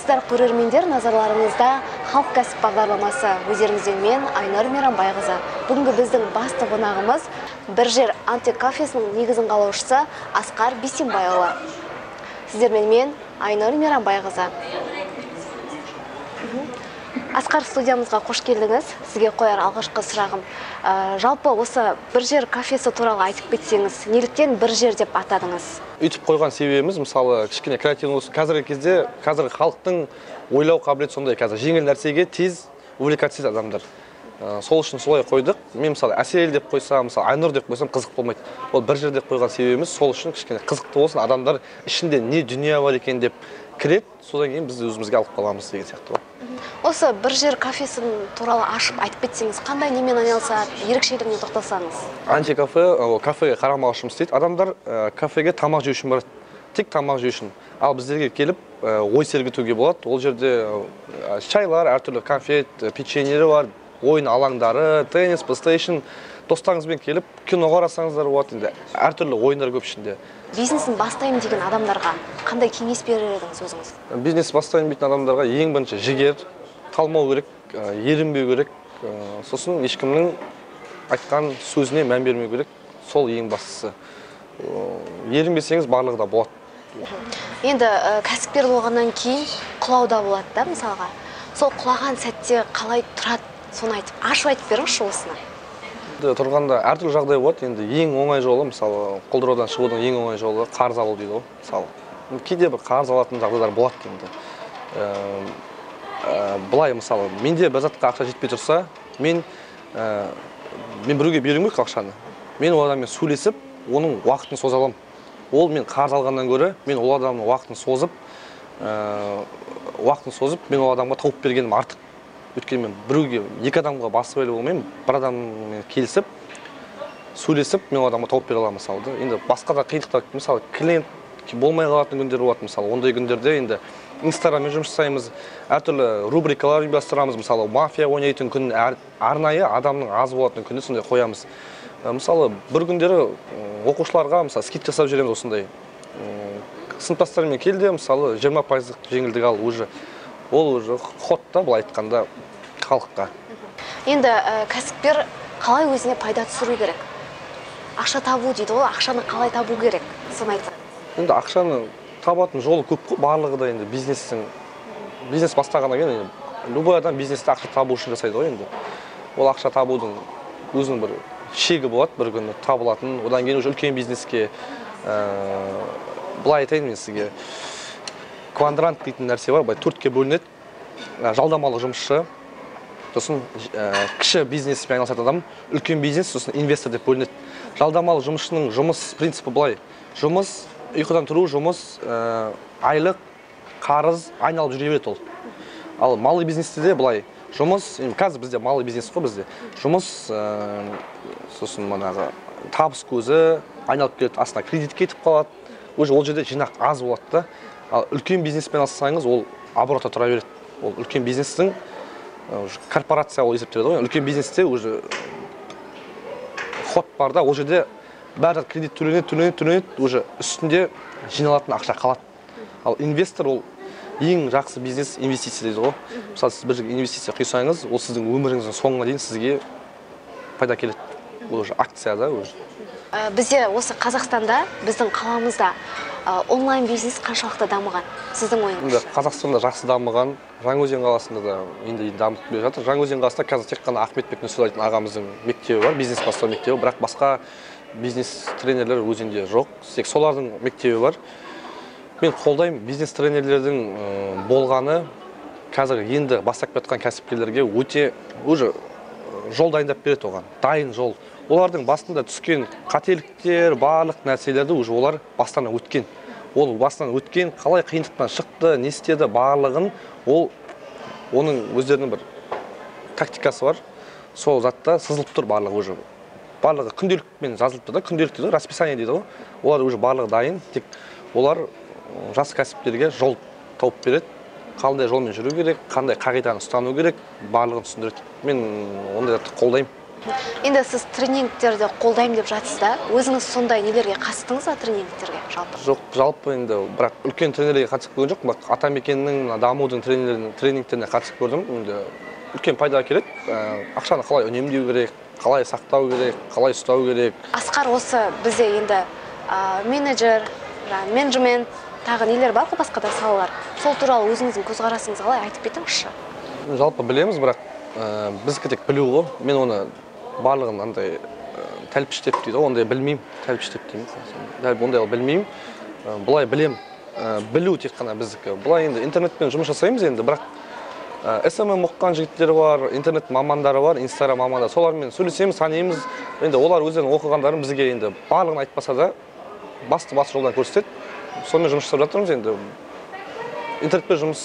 Армысыздар көрермендер, назарларыңызда Халық кәсіп бағдарламасы. Өздеріңізден мен Айнұр Мейрамбайқызы. Бүгінгі біздің басты қонағымыз бір жер антикафесінің негізін қалаушысы Асқар Бейсенбайұлы. Сіздермен мен Айнұр Мейрамбайқызы. Асқар, студиямызға қош келдіңіз. Сізге қояр алғашқы сұрағым. Жалпы осы бір жер кафесі туралы айтып кетсеңіз, неліктен бір жер деп атадыңыз? Үйтіп қойған себебіміз, мысалы, кішкене креативный болсын. Қазіргі кезде, қазіргі халықтың ойлау қабілеті сондай, қазір жеңіл нәрсеге тез увлекаться адамдар. Сол үшін солай қойдық. Мен мысалы Әсел деп қойсам, мысалы Айнұр деп қойсам қызық болмайды. Ол бір жер деп қойған себебіміз сол үшін кішкене қызықты болсын, адамдар ішінде не дүние бар екен деп кіреді, содан кейін біз өзімізге алып қаламыз деген сияқты ғой. Осы бір жер кафесін туралы ашып айтып кетсеңіз, қандай немен айналысады, ерекшелігіне тоқталсаңыз? Антикафе, кафеге қарамақ үшін істейді. Адамдар кафеге тамақ жеу үшін барады, тек тамақ жеу үшін. Ал біздерге келіп ой сергітуге болады. Ол жерде шайлар, әртүрлі конфет, печеньелер бар, ойын алаңдары, теннис, PlayStation. Достарыңызбен келіп кино қарасаңыздар болады. Енді әртүрлі ойындар көп ішінде. Бизнесін бастаймын деген адамдарға қандай кеңес берер едіңіз өзіңіз? Бизнес бастаймын дейтін адамдарға ең бірінші жігер, талмау керек, ерінбеу керек, сосын ешкімнің айтқан сөзіне мән бермеу керек. Сол ең бастысы. Ерінбесеңіз барлығы да болады. Енді кәсіпкер болғаннан кейін құлау да болады да, мысалға. Сол құлаған сәтте қалай тұрады, соны ашып айтып беріңізші осыны. Тұрғанда әртүрлі жағдай болады. Енді ең оңай жолы, мысалы, құлдыраудан шығудың ең оңай жолы қарыз алу дейді ғой, мысалы. Кейде бір қарыз алатын жағдайлар болады енді. Былай, мысалы, менде бір затқа ақша жетпей тұрса, мен біреуге беруім керек ақшаны. Мен ол адаммен сөйлесіп, оның уақытын соза аламын. Ол мен қарыз алғаннан гөрі, мен ол адамның уақытын созып, мен ол адамға тауып бергенім артық. Өйткені мен біреуге, екі адамға басып әлі болмаймын, бір адаммен келісіп, сөйлесіп, мен адамға тауып бере аламын, мысалы. Енді басқа да қиындықтар, мысалы, клиент болмай қалатын күндер болады, мысалы. Ондай күндерде енді Инстаграммен жұмыс жасаймыз, әртүрлі рубрикалар ұйымдастырамыз, мысалы, мафия ойнайтын күн, арнайы адамның аз болатын күні сондай қоямыз. Мысалы, бір күндері оқушыларға, мысалы, скидка жасап жүреміз осындай. Сыныптастарымен келді, мысалы, 20% жеңілдік ал уже. Ол уже ходта, бұл айтқанда, халыққа. Енді кәсіпкер қалай өзіне пайда түсіру керек? Ақша табу дейді ғой, ақшаны қалай табу керек? Соны айтсақ. Енді ақшаны табатын жолы көп қой, барлығы да енді бизнес бастағаннан кейін, любой адам бизнесте ақша табу үшін жасайды ғой енді. Ол ақша табудың өзінің бір шегі болады, бір күні табылатын, одан кейін уже үлкен бизнеске, былай айтайын мен сізге. Квадрант дейтін нәрсе бар, бай төртке бөлінеді. Жалдамалы жұмысшы, сосын кіші бизнеспен айналысатын адам, үлкен бизнес, сосын инвестор деп бөлінеді. Жалдамалы жұмысшының жұмыс принципі былай. Жұмыс, ұйқыдан тұру, жұмыс, айлық, қарыз айналып жүре береді ол. Ал малый бизнесте де былай. Жұмыс, қазір бізде малый бизнес қой бізде. Жұмыс, сосын манағы табыс көзі айналып келеді, астына кредит кетіп қалады. Уже ол жерде жинақ аз болады да. Ал үлкен бизнеспен алсаңыз, ол оборота тұра береді. Ол үлкен бизнестің корпорация ол есептеледі ғой. Үлкен бизнесте уже ход бар да, ол жерде бәрі кредит төленеді, уже үстінде жиналатын ақша қалады. Ал инвестор ол ең жақсы бизнес инвестиция дейді ғой. Мысалы, сіз бір жерге инвестиция құйсаңыз, ол сіздің өміріңіздің соңына дейін сізге пайда келеді. Ол уже акция да уже. Бізде осы Қазақстанда, біздің қаламызда онлайн бизнес қаншалықты дамыған? Сіздің ойыңыз? Қазақстанда жақсы дамыған, Жаңаөзен қаласында да енді дамып келе жатыр. Жаңаөзен қаласында қазір тек қана Ахметбек Нұрсултан ағамыздың мектебі бар, бизнес бастау мектебі, бірақ басқа бизнес тренерлер өзінде жоқ. Тек солардың мектебі бар. Мен қолдаймын, бизнес тренерлердің болғаны қазір енді бастап жатқан кәсіпкерлерге өте уже жол дайындап береді оған. Дайын жол. Олардың басында түскен қателіктер, барлық нәрселерді уже олар бастан өткен. Ол бастан өткен, қалай қиындықтан шықты, не істеді, барлығын оның өздерінің бір тактикасы бар. Сол затта сызылып тұр барлығы уже. Барлығы күнделікпен жазылып тұр да, күнделік дейді, расписание дейді ғой. Олар уже барлығы дайын, тек олар жас кәсіпкерге жол тауып береді. Қандай жолмен жүру керек, қандай қағиданы ұстану керек, барлығын түсіндіреді. Мен ондай затты қолдаймын. Енді сіз тренингтерді қолдаймын деп жатсыз да, өзіңіз сондай нелерге қатыстыңыз ба, тренингтерге жалпы? Жоқ, жалпы енді бірақ үлкен тренерлерге қатысып көрген жоқ, бірақ Атамекеннің дамудың тренингтеріне қатысып көрдім. Енді үлкен пайда келеді. Ақшаны қалай үнемдеу керек, қалай сақтау керек, қалай ұстау керек. Асқар, осы бізде енді менеджер, менеджмент, тағы нелер бар ғой, басқа да салалар. Сол туралы өзіңіздің көзқарасыңыз қалай, айтып кетіңізші? Жалпы білеміз, бірақ біздікі тек білу ғой. Мен оны барлығын андай тәлпіштеп дейді, ондай білмеймін, тәлпіштеп деймін. Дәл ондай білмеймін. Бұлай білем, білу тек қана біздікі. Бұлай енді интернетпен жұмыс жасаймыз енді, бірақ SMM оқыған жігіттер бар, интернет мамандары бар, Instagram мамандары. Солармен сөйлесеміз, танимыз. Енді олар өздерінің оқығандарын бізге енді барлығын айтпаса да, басты жолдан көрсетеді. Сонымен жұмыс жасап жатырмыз енді. Интернетпен жұмыс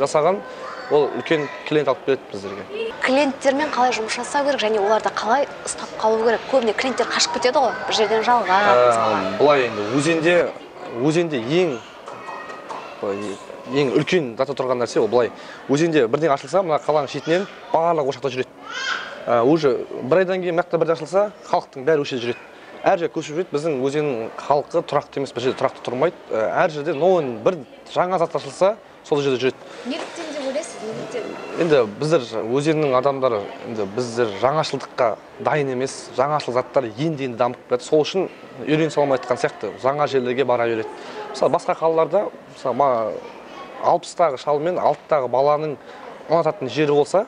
жасаған ол үлкен клиент алып келеді біздерге. Клиенттермен қалай жұмыс жасау керек және оларды қалай ұстап қалу керек? Көбіне клиенттер қашып кетеді ғой, бір жерден жалға. Бұлай енді өзенде ең үлкен дата тұрған нәрсе ол бұлай. Өзенде бірден ашылса, мына қаланың шетінен барлығы ошақта жүреді. Уже бір айдан кейін мақта бірде ашылса, халықтың бәрі өшеде жүреді. Әр жерге көшіп жүреді. Біздің өзеннің халқы тұрақты емес, бір жерде тұрақты тұрмайды. Әр жерде новый бір жаңа зат ашылса, сол жерде жүреді. Неліктен деп ойлайсыз? Неліктен? Енді біздер өзеннің адамдары, енді біздер жаңашылдыққа дайын емес, жаңашыл заттар енді дамып келеді. Сол үшін үйрене салмай айтқан сияқты жаңа жерлерге бара береді. Мысалы басқа қалаларда, мысалы 60-тағы шал мен 60-тағы баланың ұнататын жері болса,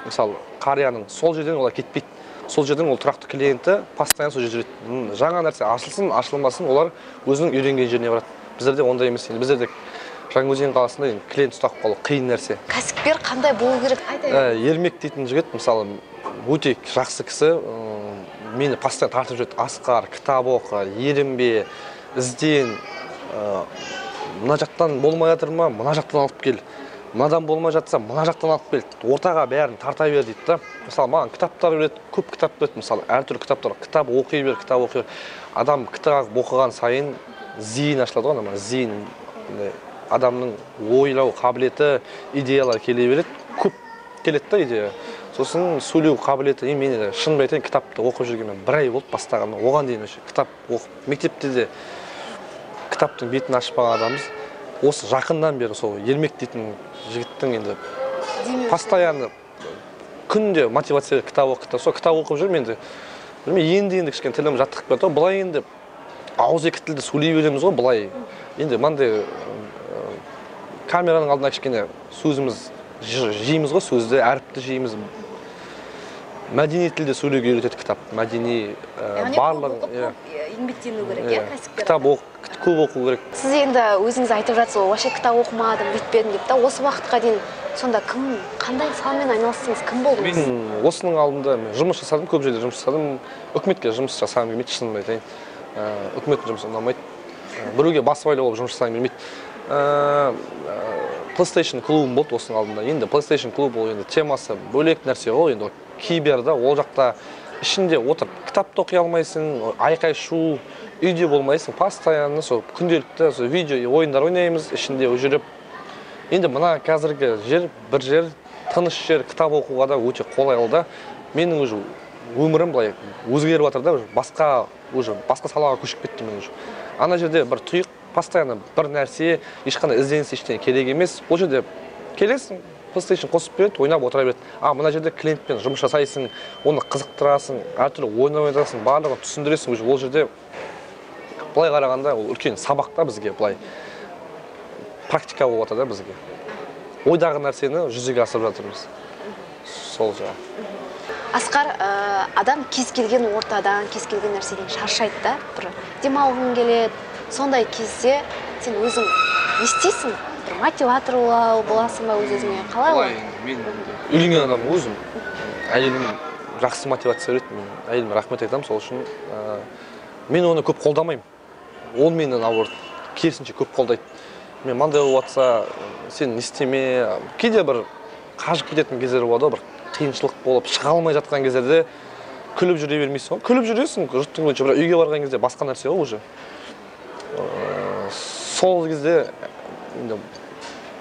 мысалы қарияның сол жерден олар кетпейді. Сол жерден ол тұрақты клиенті постоянно сол жерде жүреді. Жаңа нәрсе ашылсын, ашылмасын, олар өзінің үйренген жеріне барады. Біздерде ондай емес. Біздерде Жаңаөзен қаласында клиент ұстап қалу қиын нәрсе. Кәсіпкер қандай болу керек? Ермек дейтін жігіт, мысалы, өте жақсы кісі, мені постоянно тартып жүреді. Асқар, кітап оқы, ерінбе, ізден, мына жақтан болмай жатыр ма, мына жақтан алып кел. Мынадан болмай жатса, мына жақтан алып кел. Ортаға бәрін тарта бер дейді да. Мысалы, маған кітаптар береді, көп кітап береді. Мысалы, әртүрлі кітаптар, кітап оқи бер, кітап оқи бер. Адам кітап оқыған сайын зейін ашылады ғой, зейін. Адамның ойлау қабілеті, идеялар келе береді. Көп келеді да идея. Сосын сөйлеу қабілеті, мен шынымды айтайын, кітапты оқып жүргенмен бір ай болды бастағаннан. Оған дейін кітап оқып, мектепте де кітаптың бетін ашпаған адамбыз. Осы жақындан бері сол Ермек дейтін жігіттің енді постоянно күнде мотивация кітап оқып, сол кітап оқып жүр. Мен енді кішкене тілім жаттығып кетті. Бұлай енді ауыз екі тілді сөйлей береміз ғой, бұлай. Енді мынандай камераның алдына кішкене сөзіміз жейміз ғой, сөзді, әріпті жейміз. Мәдени тілде сөйлеуге үйретеді кітап. Мәдени барлығы еңбектену керек, кәсіпкер. Кітап көп оқу керек. Сіз енді өзіңіз айтып жатсыз, вообще кітап оқымадым, бүйтпедім деп та, осы уақытқа дейін сонда кім, қандай саламен айналыстыңыз, кім болдыңыз? Мен осының алдында жұмыс жасадым, көп жерде жұмыс жасадым. Үкіметке жұмыс жасағым келмейді, шынымды айтайын. Үкіметтің жұмысы ұнамайды. Біреуге бас байлау болып жұмыс жасағым келмейді. PlayStation клубым болды осының алдында. Енді PlayStation клуб ол енді темасы бөлек нәрсе ғой, енді киберда ол жақта ішінде отырып кітапты оқи алмайсың, айқай шу, үйде болмайсың, постоянно сол күнделікті видео ойындар ойнаймыз, ішінде жүріп. Енді мына қазіргі жер, бір жер, тыныш жер, кітап оқуға да өте қолайлы да. Менің уже өмірім былай өзгеріп жатыр да, басқа салаға көшіп кеттім мен уже. Ана жерде бір тұйық, постоянно бір нәрсе, ешқандай ізденіс ештеңе керек емес. Ол жерде келесің, PlayStation қосып береді, ойнап отыра береді. Мына жерде клиентпен жұмыс жасайсың, оны қызықтырасың, әртүрлі ойнап отырасың, барлығын түсіндіресің. Ол жерде былай қарағанда ол үлкен сабақ та бізге, былай практика болып жатыр да бізге. Ойдағы нәрсені жүзеге асырып жатырмыз. Сол жағы. Асқар, адам кез келген ортадан, кез келген нәрседен шаршайды да, бір демалғың келеді. Сондай кезде сен өзің не істейсің? Бір мотиватор боласың ба өз-өзіңе? Қалай ол? Мен үйленген адам өзім. Әйелім жақсы мотивация береді. Мен әйеліме рахмет айтамын, сол үшін мен оны көп қолдамаймын. Ол мені наоборот керісінше көп қолдайды. Мен мынандай болып жатса, сен не істеме, кейде бір қажып кететін кездер болады, бір қиыншылық болып шыға алмай жатқан кездерде күліп жүре бермейсің ғой. Күліп жүресің, жұрттың көзінше, бірақ үйге барған кезде басқа нәрсе ғой уже. Сол кезде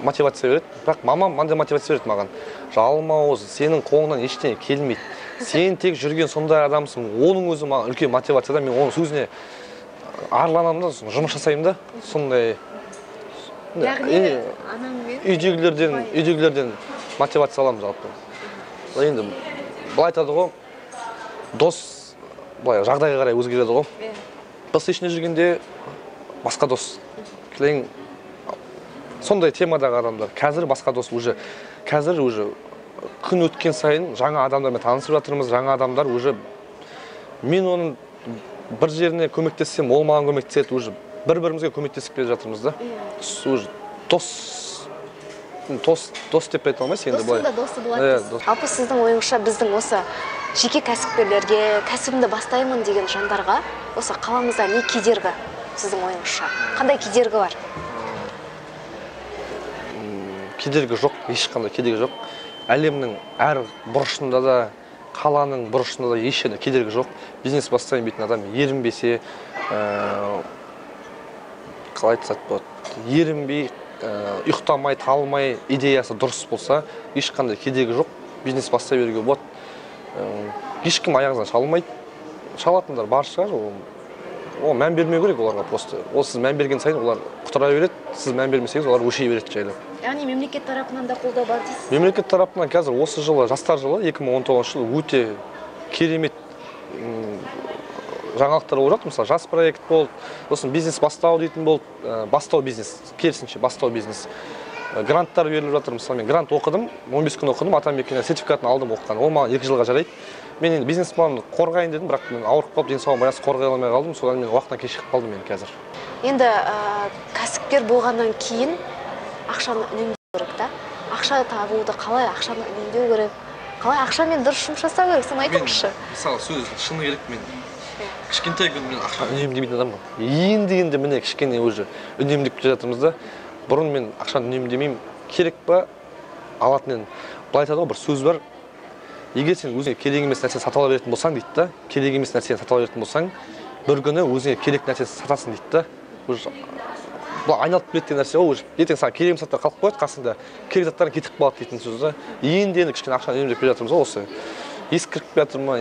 мотивация береді. Бірақ мамам мынандай мотивация береді маған. Жалмауыз, сенің қолыңнан ештеңе келмейді. сен тек жүрген сондай адамсың, оның өзі маған үлкен мотивация да, мен оның сөзіне арланамын да, жұмыс жасаймын да, сондай. Яғни анаңмен үйдегілерден мотивация аламын жалпы. Енді былай айтады ғой, дос былай жағдайға қарай өзгереді ғой. Біз ішінде жүргенде басқа дос. Кейін сондай темадағы адамдар. Қазір басқа дос уже. Қазір уже күн өткен сайын жаңа адамдармен танысып жатырмыз. Жаңа адамдар уже мен оның бір жеріне көмектессем, ол маған көмектеседі, уже бір-бірімізге көмектесіп келе жатырмыз да. Уже дос деп айта алмайсыз енді былай. Достың да досы болады. Жалпы сіздің ойыңызша біздің осы жеке кәсіпкерлерге, кәсібімді бастаймын деген жандарға осы қаламызда не кедергі сіздің ойыңызша? Қандай кедергі бар? Кедергі жоқ, ешқандай кедергі жоқ. Әлемнің әр бұрышында да, қаланың бұрышында да ешқандай кедергі жоқ. Бизнес бастаймын дейтін адам ерінбесе, қалай айтсақ болады, ерінбей, ұйықтамай, талмай, идеясы дұрыс болса, ешқандай кедергі жоқ. Бизнес бастай беруге болады. Ешкім аяғынан шалмайды. Шалатындар бар шығар. Ол мән бермеу керек оларға просто. Ол сіз мән берген сайын олар құтыра береді, сіз мән бермесеңіз олар өшей береді жайлап. Яғни мемлекет тарапынан да қолдау бар дейсіз? Мемлекет тарапынан қазір осы жылы, жастар жылы, 2019 жылы өте керемет жаңалықтар болып жатыр. Мысалы, жас проект болды, сосын бизнес бастау дейтін болды, бастау бизнес, керісінше бастау бизнес. Гранттар беріліп жатыр. Мысалы, мен грант оқыдым, 15 күн оқыдым, Атамекеннен сертификатын алдым оқыған. Ол маған 2 жылға жарайды. Мен енді бизнес планымды қорғайын дедім, бірақ мен ауырып қалып, денсаулығым аясы қорғай алмай қалдым. Содан мен уақытынан кешігіп қалдым мен қазір. Енді кәсіпкер болғаннан кейін ақшаны үнемдеу керек та. Ақша табуды қалай ақшаны үнемдеу керек? Қалай ақшамен дұрыс жұмыс жасау керек? Соны айтыңызшы. Мысалы, сөз шыны керек, мен кішкентай күнімнен ақша үнемдемейтін адаммын. Енді міне кішкене уже үнемдеп келе жатырмыз да. Бұрын мен ақшаны үнемдемеймін. Керек па? Алатынын. Былай айтады ғой, бір сөз бар. Егер сен өзіңе керек емес нәрсені сатып ала беретін болсаң дейді да, керек емес нәрсені сатып ала беретін болсаң, бір күні өзіңе керек нәрсені сатасың дейді да. Бұл айналып келетін нәрсе ғой, ертең саған керек заттар қалып қояды, қасында керек заттарың кетіп қалады дейтін сөз да. Енді кішкене ақшаны үнемдеп келе жатырмыз ғой осы. Ескіріп келе жатыр ма,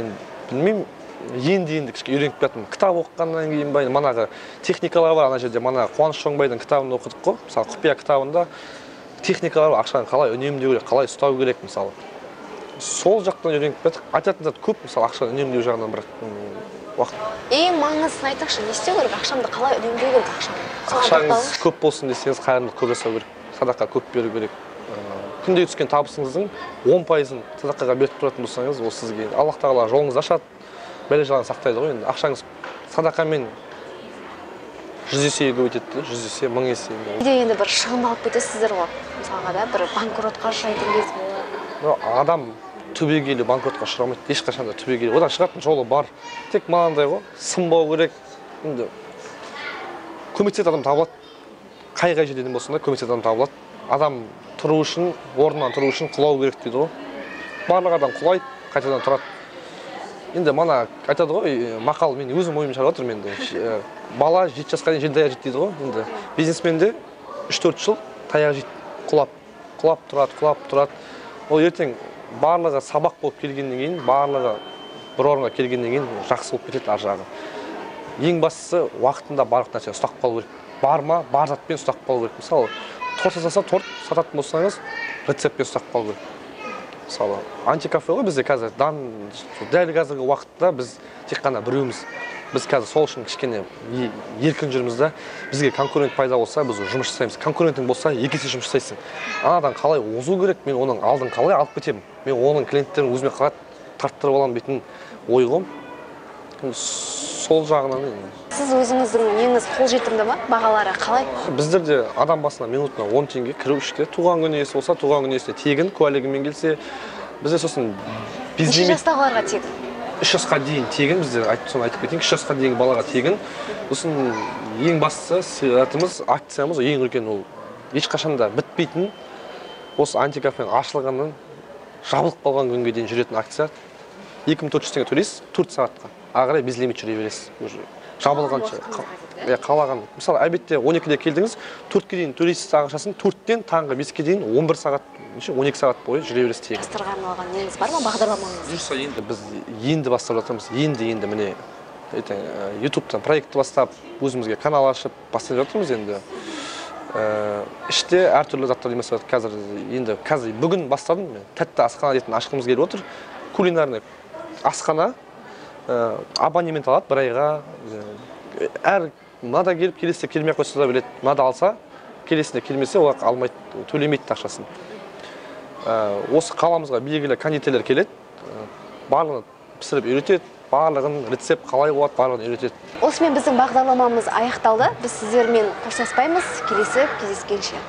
білмеймін. Енді кішкене үйреніп келе жатырмын. Кітап оқығаннан кейін ба, манағы техникалар бар, ана жерде мана Қуаныш Шоңбайдың кітабын оқыдық қой. Мысалы, құпия кітабында техникалар бар, ақшаны қалай үнемдеу керек, қалай ұстау керек, мысалы. Сол жақтан үйреніп келдік. Айтатын зат көп, мысалы, ақшаны үнемдеу жағынан бірақ уақыт. Ең маңыздысын айтыңызшы, не істеу керек? Ақшамды қалай үнемдеу керек ақшаны? Ақшаңыз көп болсын десеңіз, қайырымдылық көп жасау керек. Садақа көп беру керек. Күнде түскен табысыңыздың 10%-ын садақаға беріп тұратын болсаңыз, ол сізге Аллах тағала жолыңызды ашады, бәле-жаланы сақтайды ғой. Енді ақшаңыз садақамен 100 есе көбейтеді, 100 есе, 1000 есе. Енді бір шығын алып кетесіздер ғой. Мысалға да бір банкротқа ұшырайтын кез болады. Адам түбегейлі банкротқа ұшырамайды, ешқашан да түбегейлі. Одан шығатын жолы бар. Тек мынандай ғой, сынбау керек. Енді көмектесетін адам табылады. Қай жерден болсын да көмектесетін адам табылады. Адам тұру үшін, орнынан тұру үшін құлау керек дейді ғой. Барлық адам құлайды, қайтадан тұрады. Енді мана айтады ғой, мақал мен өзім ойым шығарып отырмын енді. Бала 7 жасқа дейін таяқ жейді дейді ғой. Енді бизнесменде 3-4 жыл таяқ жейді, құлап тұрады. Ол ертең барлығы сабақ болып келгеннен кейін, барлығы бір орынға келгеннен кейін жақсы болып кетеді ар жағы. Ең бастысы уақытында барлық нәрсе ұстап қалу керек. Бар ма, бар затпен ұстап қалу керек. Мысалы, торт жасаса, торт сататын болсаңыз, рецептпен ұстап қалу керек. Мысалы, антикафе ғой бізде қазір, дәл қазіргі уақытта біз тек қана біреуміз. Біз қазір сол үшін кішкене еркін жүрміз да. Бізге конкурент пайда болса, біз жұмыс жасаймыз. Конкурентің болса, 2 есе жұмыс жасайсың. Анадан қалай озу керек, мен оның алдын қалай алып кетемін. Мен оның клиенттерін өзіме қалай тарттырып аламын дейтін ой ғой. Сол жағынан. Сіз өзіңіздің неңіз қолжетімді ма? Бағалары қалай? Біздерде адам басына минутына 10 теңге кіру іште. Туған күн иесі болса, туған күн иесіне тегін, куәлігімен келсе, бізде сосын неше жастағыларға тегін? 3 жасқа дейін тегін, біздер соны айтып кетейін, 3 жасқа дейінгі балаға тегін. Сосын ең бастысы сыйлатымыз, акциямыз ең үлкен, ол ешқашанда бітпейтін. Осы антикафенің ашылғаннан жабылып қалған күнге дейін жүретін акция. 2400 теңге төлейсіз 4 сағатқа. Ағарай без лимит жүре бересіз. жабылғанша қалаған. Мысалы, әбетте 12-де келдіңіз, 4-ке дейін төлейсіз ақшасын, 4-тен таңғы 5-ке дейін 11 сағат, 12 сағат бойы жүре бересіз тегін. Жастарға арналған неңіз бар ма, бағдарламаңыз? Бұйырса енді біз енді бастап жатырмыз. Енді міне YouTube-тан проектті бастап, өзімізге канал ашып бастап жатырмыз енді. Іште әртүрлі заттар емес қазір бүгін бастадым мен. Тәтті асхана дейтін ашқымыз келіп отыр. Кулинарный асхана абонемент алады бір айға. Әр мынада келіп, келесіде келмей қойса да біледі. Мынада алса, келесінде келмесе, олар алмайды, төлемейді ақшасын. Осы қаламызға белгілі кондитерлер келеді. Барлығын пісіріп үйретеді. Барлығын рецепт қалай болады, барлығын үйретеді. Осымен біздің бағдарламамыз аяқталды. Біз сіздермен қоштаспаймыз. Келесі кездескенше.